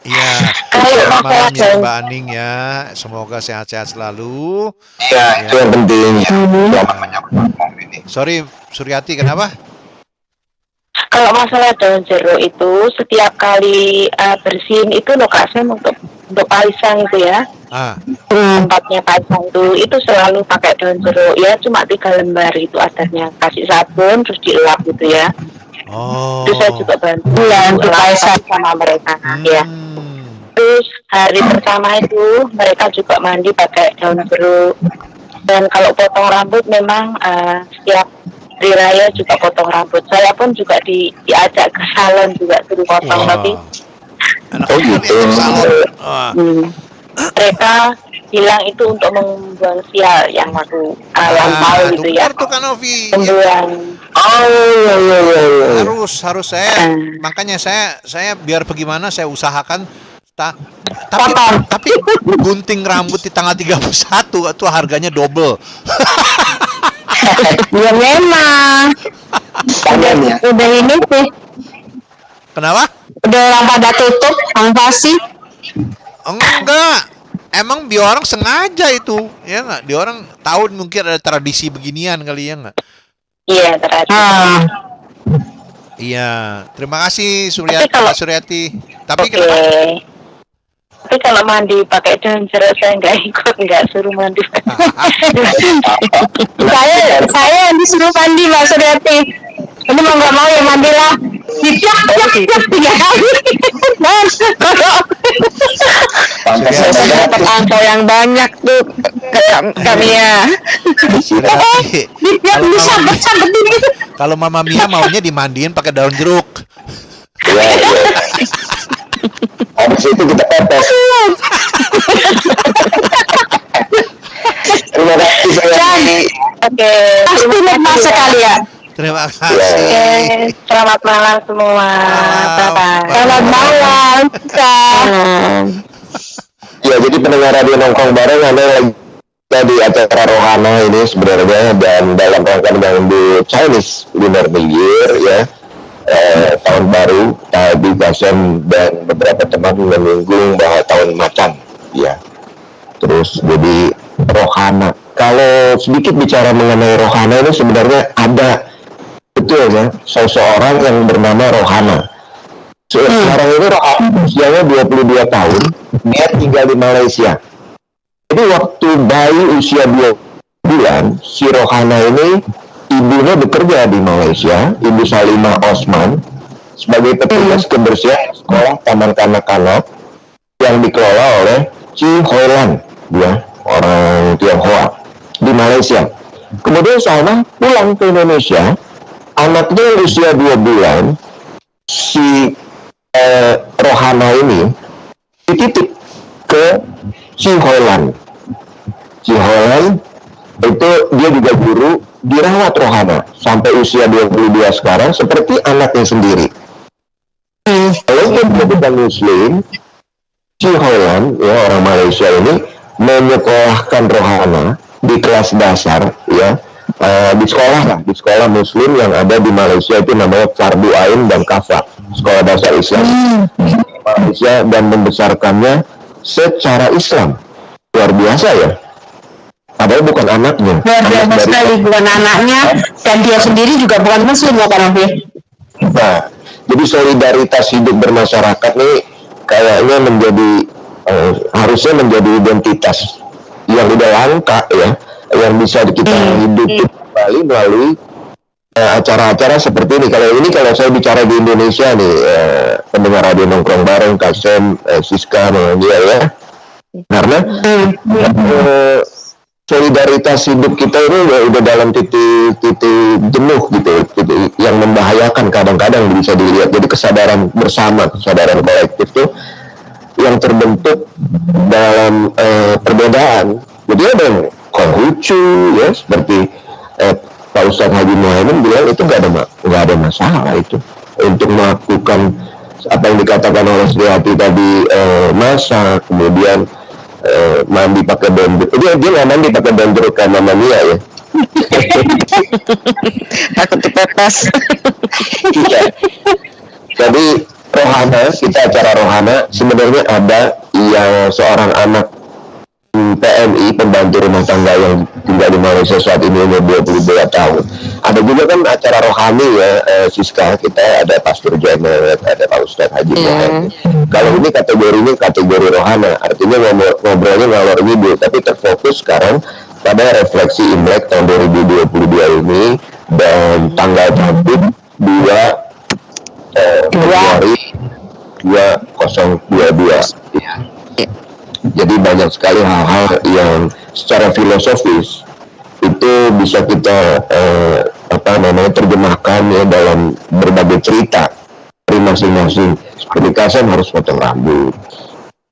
Iya. Selamat malam ya Mbak Aning ya. Semoga sehat-sehat selalu. Ya, itu yang penting. Sorry Suryati, kenapa? Kalau masalah daun jeruk itu setiap kali bersihin itu loh Kak Sam untuk palisang itu ya. Tempatnya pasang itu selalu pakai daun jeruk ya, cuma 3 lembar itu adatnya, kasih sabun terus dielap gitu ya. Itu saya juga bantu untuk pasang sama mereka ya. Terus hari pertama itu mereka juga mandi pakai daun jeruk, dan kalau potong rambut memang setiap hari raya juga potong rambut. Saya pun juga diajak ke salon juga suruh potong, tapi mereka bilang itu untuk membuang sial yang waktu lampau gitu ya. Membuang. Harus saya makanya saya biar bagaimana saya usahakan tapi gunting rambut di tanggal 31 itu harganya double. Ya memang. Udah ini sih. Kenapa? Udah orang pada tutup, pasti. Enggak. Emang dia orang sengaja itu, ya nggak? Dia orang tahu mungkin ada tradisi beginian kali ya nggak? Iya, tradisi. Iya. Terima kasih Suryati. Tapi Tapi kalau mandi pakai daun jeruk saya nggak ikut, nggak suruh mandi. saya yang disuruh mandi Mbak Suryati. Ini mau nggak mau ya mandilah. Tiap 3 kali. Saya dapat angpau yang banyak tuh kami ya. Disabet ini. Kalau Mama Mia maunya dimandiin pakai daun jeruk. Iya. Habis itu kita pepes. Terima kasih sayang. Oke. Pasti lepas sekali ya. Terima kasih. Selamat malam semua. Bye-bye. Selamat malam. Ya, jadi pendengar radio nongkrong bareng ada lagi di acara Rohana ini sebenarnya, dan dalam rangka menyambut Chinese Lunar New Year ya, tahun baru, tadi Kasem dan beberapa teman menyinggung bahwa tahun macan ya. Terus jadi Rohana. Kalau sedikit bicara mengenai Rohana ini sebenarnya ada betul ya seseorang yang bernama Rohana. Sekarang ini Rohana usianya 22 tahun, dia tinggal di Malaysia. Jadi waktu bayi usia 2 bulan, si Rohana ini ibunya bekerja di Malaysia, Ibu Salimah Osman, sebagai petugas kebersihan sekolah taman kanak-kanak yang dikelola oleh Chi Hoilan, ya, orang Tionghoa di Malaysia. Kemudian Salman pulang ke Indonesia, anaknya usia 2 bulan, si Rohana ini dititip ke Chi Hoilan. Chi Hoilan itu dia juga guru, dirawat Rohana sampai usia 22 sekarang seperti anaknya sendiri. Walaupun dia bukan Muslim, Chi Hoilan, ya, orang Malaysia ini menyekolahkan Rohana di kelas dasar, ya, di sekolah Muslim yang ada di Malaysia itu namanya Fardu Ain dan Kafa, sekolah dasar Islam di Malaysia, dan membesarkannya secara Islam. Luar biasa ya. Padahal bukan anaknya. Luar biasa sekali, bukan anaknya, dan dia sendiri juga bukan Muslim ya Pak Novi. Nah, jadi solidaritas hidup bermasyarakat nih kayaknya menjadi harusnya menjadi identitas yang udah langka ya, yang bisa kita hidup kembali melalui acara-acara seperti ini. Kalau saya bicara di Indonesia nih, pendengar radio nongkrong bareng, Kasem, Siska, dia ya, karena solidaritas hidup kita ini udah dalam titik jenuh gitu, yang membahayakan kadang-kadang bisa dilihat. Jadi kesadaran bersama, kesadaran kolektif tuh yang terbentuk dalam perbedaan. Jadi ada yang Konghucu ya, seperti Pak Ustadz Haji Muhammad bilang itu nggak ada masalah itu untuk melakukan apa yang dikatakan oleh Sri Hati tadi, masak, kemudian mandi pakai bambu. Dia nggak mandi pakai bambu kayak Mama Mia ya. Takut dipepes. Iya. Jadi Rohana, kita acara Rohana, sebenarnya ada yang seorang anak PMI, pembantu rumah tangga yang tinggal di Malaysia saat ini umur 22 tahun. Ada juga kan acara rohani ya, Siska, kita ada Pastor Janet, ada Pak Ustadz Haji Muhammad. Kalau ini kategorinya kategori rohana, artinya ngobrolnya ngalor ngidul, tapi terfokus sekarang pada refleksi Imlek tahun 2022 ini, dan tanggal tersebut 2 Februari 2022. Ya. Jadi banyak sekali hal-hal yang secara filosofis itu bisa kita terjemahkan ya dalam berbagai cerita dari masing-masing. Seperti Kasem harus potong rambut,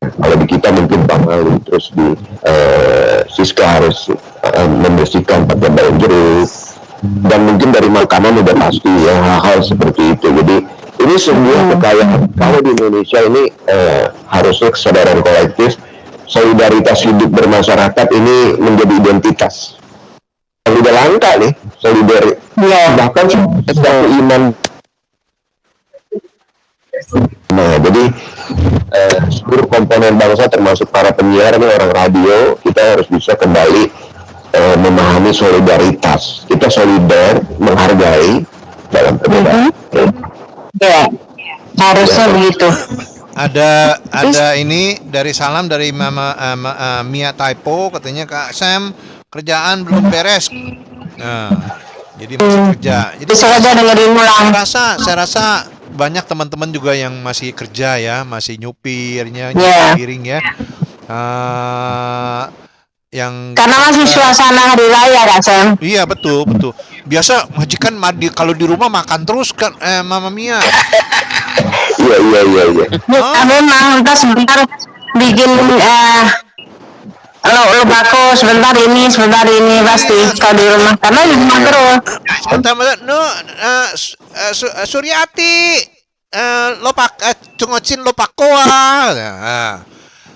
kalau di kita mungkin pamalu, terus di Siska harus membersihkan pakai daun jeruk, dan mungkin dari makanan udah pasti ya, hal-hal seperti itu. Jadi ini sebuah kekayaan. Kalau di Indonesia ini harusnya kesadaran kolektif, solidaritas hidup bermasyarakat ini menjadi identitas yang udah langka nih, solidaritas. Ya, bahkan satu iman. Nah, jadi seluruh komponen bangsa termasuk para penyiar nih, orang radio, kita harus bisa kembali memahami solidaritas. Kita solidar, menghargai dalam perbedaan. Ya, harusnya begitu. Ada ini dari salam dari Mama Mia Typo, katanya Kak Sam kerjaan belum beres. Nah, jadi masih kerja. Jadi saya rasa banyak teman-teman juga yang masih kerja ya, masih nyupirnya, piring ya. Yang karena masih suasana hari raya Kak Sam. Iya, betul. Biasa majikan kalau di rumah makan terus kan, Mama Mia. Iya. Memang kita sebentar bikin lo bako sebentar ini pasti kalau di rumah, karena di rumah terus. Suryati, lo tungocin lo pakoa.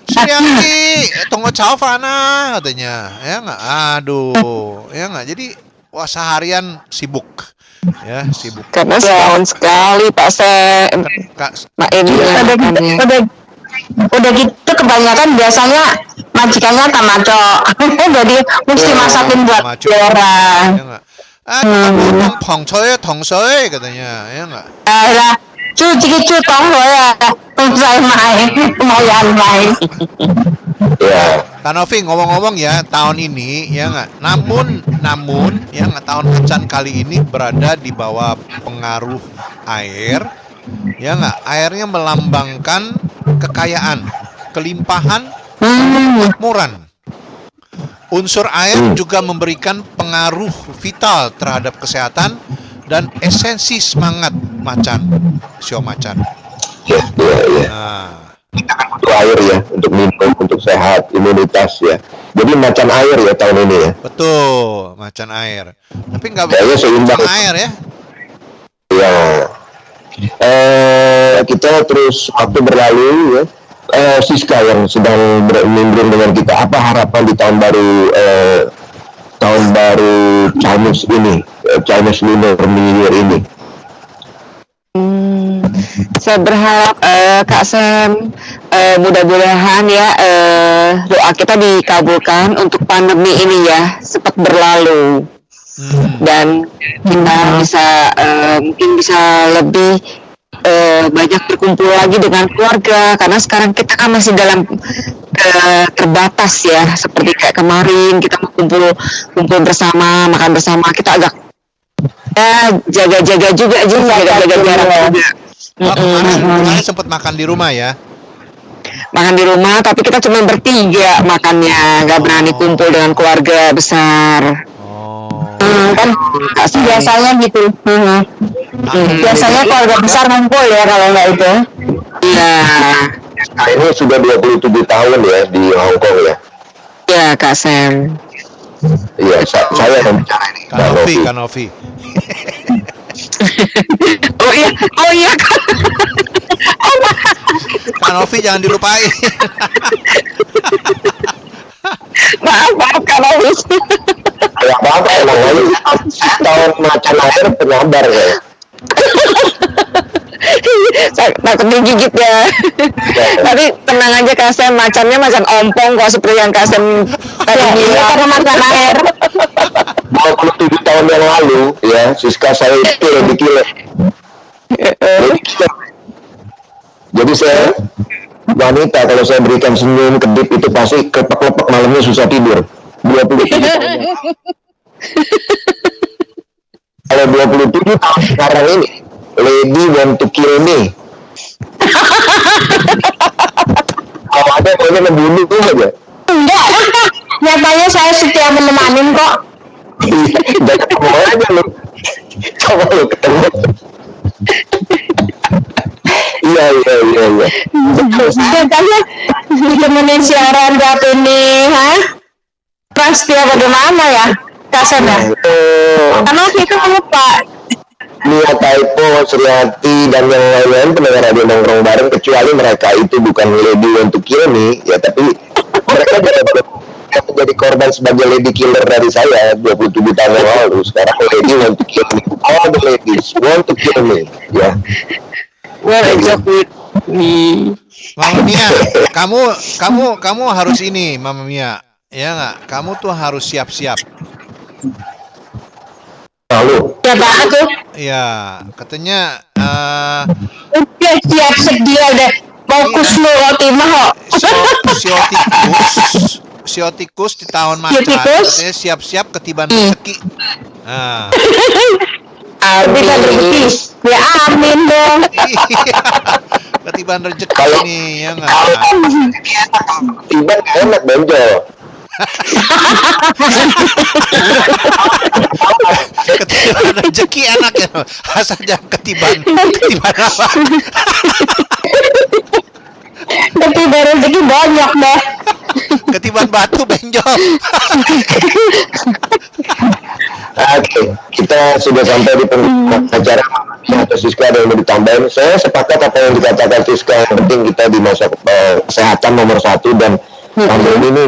Suryati, tunggu caufana katanya. Ya nggak, aduh, ya nggak. Jadi wah, seharian sibuk. Ya, sibuk. Karena setahun sekali Pak Sam. Mak ini udah gitu kebanyakan biasanya majikannya tamaco. Jadi mesti masakin buat orang. Tong-soy katanya, ya enggak? Lah, cuci tong ya. Tong-soy main. Ya. Kanovi ngomong-ngomong ya, tahun ini ya nggak. Namun ya nggak, tahun macan kali ini berada di bawah pengaruh air. Ya nggak, airnya melambangkan kekayaan, kelimpahan, kemakmuran. Unsur air juga memberikan pengaruh vital terhadap kesehatan dan esensi semangat sio macan. Ya. Nah, Kita kan butuh air ya untuk minum, untuk sehat, imunitas ya. Jadi macan air ya tahun ini ya. betul, macan air. Tapi nggak Kayaknya begitu seimbang. macan air ya. Ya. Kita terus waktu berlalu ya. Siska yang sedang nimbrung dengan kita, apa harapan di tahun baru Chinese ini, Chinese Lunar New Year ini? Saya berharap Kak Sam, mudah-mudahan ya doa kita dikabulkan untuk pandemi ini ya cepat berlalu dan kita bisa mungkin bisa lebih banyak berkumpul lagi dengan keluarga, karena sekarang kita kan masih dalam terbatas ya, seperti kayak kemarin kita kumpul bersama, makan bersama, kita agak jaga-jaga juga aja, jaga-jaga jarak juga. Kemarin sempat makan di rumah ya. Makan di rumah, tapi kita cuma bertiga makannya, nggak berani kumpul dengan keluarga besar. Kan biasanya gitu. Biasanya keluarga besar ngumpul ya kalau nggak itu. Iya. Nah, ini sudah 27 tahun ya di Hong Kong ya. Iya Kak Sam. Iya, saya yang bicara ini. Kanovi. Oh iya. Kanovi jangan dilupain. Maaf Kanovi. Ya apa emang ini tahun macan air penyabar ya. Takut digigit ya. Tapi tenang aja Kak Sam, macannya macan ompong kok, seperti yang Kak Sam tadi bilang. Karena macan air. 27 tahun yang lalu ya, Siska saya itu lebih gila. Jadi saya wanita, kalau saya berikan senyum kedip itu pasti kepak-kepak malamnya susah tidur. 27 tahun. Kalau 27 tahun sekarang ini, lady want to kill me. Kalau ada pokoknya membunuh tuh aja. Enggak, nyatanya saya setia menemani kok. Jangan ketemu aja lu. Coba lu ketemu. Iya. Katanya ditemenin siaran saat ini, pasti bagaimana ya, Kak Sam ya? Karena waktu itu lupa. Mia Taipo, Sriati, dan yang lain-lain pendengar radio nongkrong bareng, kecuali mereka itu bukan lady untuk kill me, ya tapi mereka jadi korban sebagai lady killer dari saya 27 tahun yang lalu. Sekarang lady want to kill me. All the ladies want to kill me. Ya. Well, exactly. Mama Mia, kamu harus ini, Mama Mia. Ya nggak? Kamu tuh harus siap-siap. Lalu. Ya banget tuh. Ya, katanya Udah siap sedia deh. Fokus lu roti mah. siotikus di tahun macan. Katanya siap-siap ketiban rezeki. Nah. Bisa rezeki. Ya amin dong. Ketiban rezeki ini ya nggak? Ketiban enak benjol. Ketiban rezeki enak ya, asal jangan ketiban apa? Ketiban rezeki banyak deh. Ketiban batu benjol. Oke, kita sudah sampai di penghujung acara. Atau Siska ada yang mau ditambahin? Saya sepakat apa yang dikatakan Siska. Yang penting kita di masa kesehatan nomor 1 dan tahun ini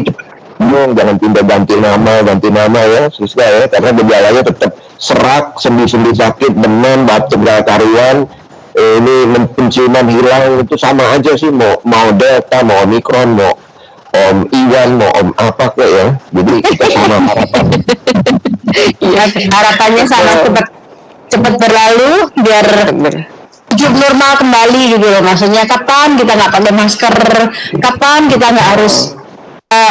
jangan pindah ganti nama ya Siska ya, karena gejalanya tetap serak, sendi-sendi sakit, demam, batuk gak karuan, ini penciuman hilang, itu sama aja sih, mau Delta, mau Omikron, mau Om Iwan, mau Om apa kok ya. Jadi kita sama harapan. Iya, harapannya sama cepat berlalu biar hidup normal kembali gitu loh. Maksudnya kapan kita nggak pakai masker, kapan kita nggak harus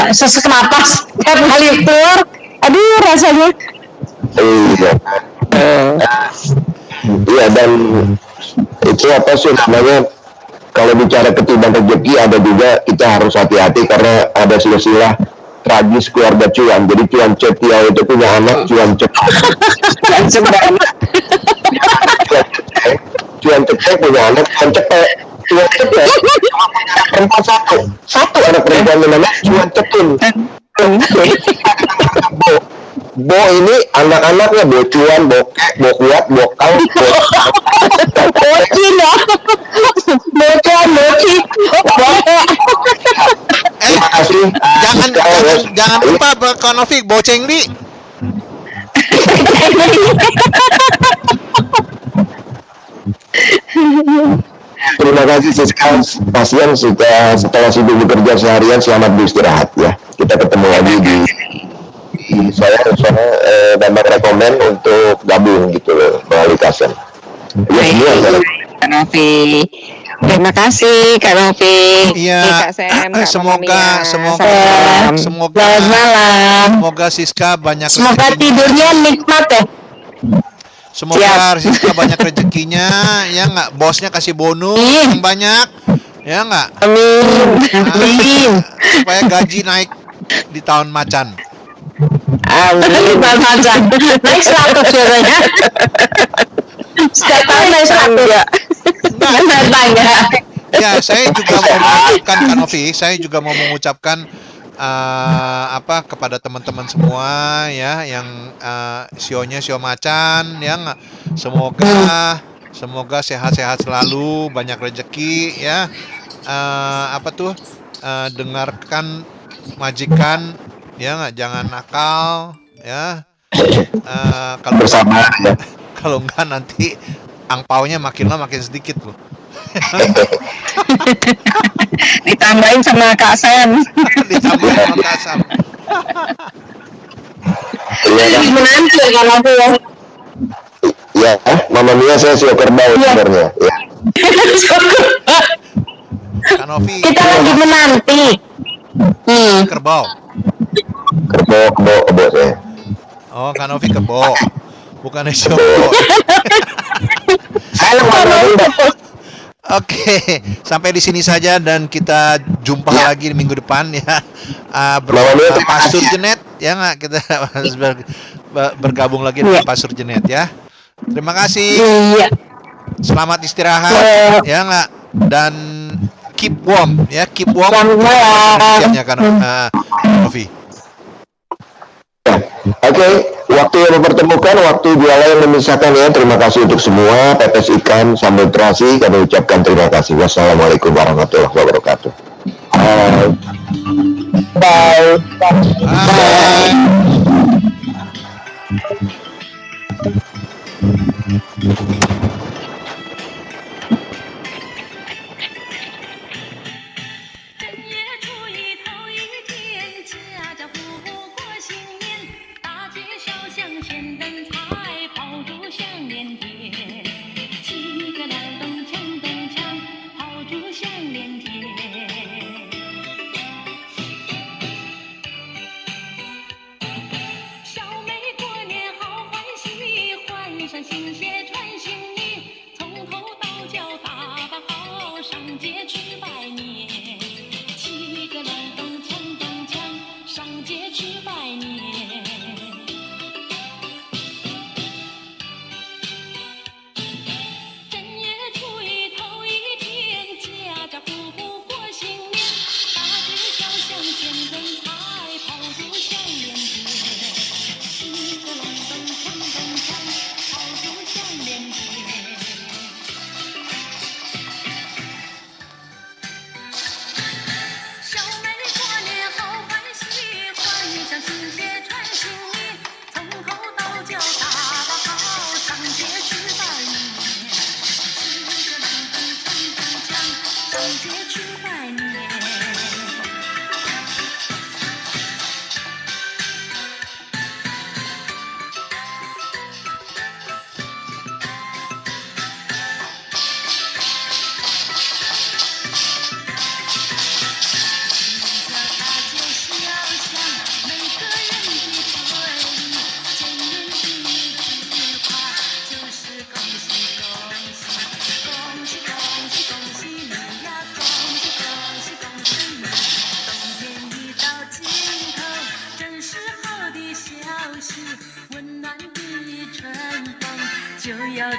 sesak napas tiap kali keluar, aduh rasanya. Iya dan itu apa sih namanya, kalau bicara ketiban rezeki ada juga kita harus hati-hati karena ada silsilah tragis keluarga Cuan. Jadi Cuan Cetiau itu punya anak Cuan Cetek. Cuan Cetek punya anak Cuan Cetek. Cuan Cetek perempuan satu anak perempuan namanya Cuan Cetun. Bo ini anak-anaknya Bo Cuan, Bo Kek, Bo Kuat, Bo Kau, Bocin ya. Bocin, bocin. Terima kasih. Jangan lupa Kak Novi, Boceng Li. Terima kasih Siska, pasien setelah sibuk bekerja seharian selamat beristirahat ya. Kita ketemu lagi di saya memang rekomen untuk gabung gitu loh melalui Kasen. Ya semua Kak Novi. Terima kasih Kak Novi. Iya. Semoga Selamat malam. semoga Siska banyak Semoga tidurnya nikmat ya. Semoga Siska banyak rezekinya, ya nggak, bosnya kasih bonus yang banyak, ya nggak. Amin. Supaya gaji naik di tahun macan. Amin. Naik 100 biasanya. Setiap tahun naik 100. Tanya. Ya, saya juga mau mengucapkan Kak Novi, saya juga mau mengucapkan kepada teman-teman semua ya yang sionya sio macan yang semoga sehat-sehat selalu, banyak rezeki ya. Dengarkan majikan ya nggak, jangan nakal ya. Kalau bersama ya. Kalau enggak nanti angpaunya makin lama makin sedikit loh. Ditambahin sama Kak Sam. Ditambahin sama Kak Sam. Menanti ya kalau aku ya. Ya, Mama Mia saya suka kerbau sebenarnya. Ya. Kak Novi. Kita lagi menanti. Kerbau. Kerbau saya. Oh, Kak Novi kerbau. Bukan Shoko. Oke, sampai di sini saja dan kita jumpa lagi di minggu depan ya. Pak Surjenet ya nggak, kita harus bergabung lagi dengan Pak Surjenet ya. Terima kasih. Selamat istirahat ya nggak, dan keep warm ya, keep warm. Ya kan, Novi. Oke, waktu yang mempertemukan, waktu jualan yang memisahkan ya. Terima kasih untuk semua. Pepes ikan, sambal terasi, kami ucapkan terima kasih. Wassalamualaikum warahmatullahi wabarakatuh. Bye. Bye.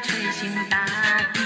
吹醒大地。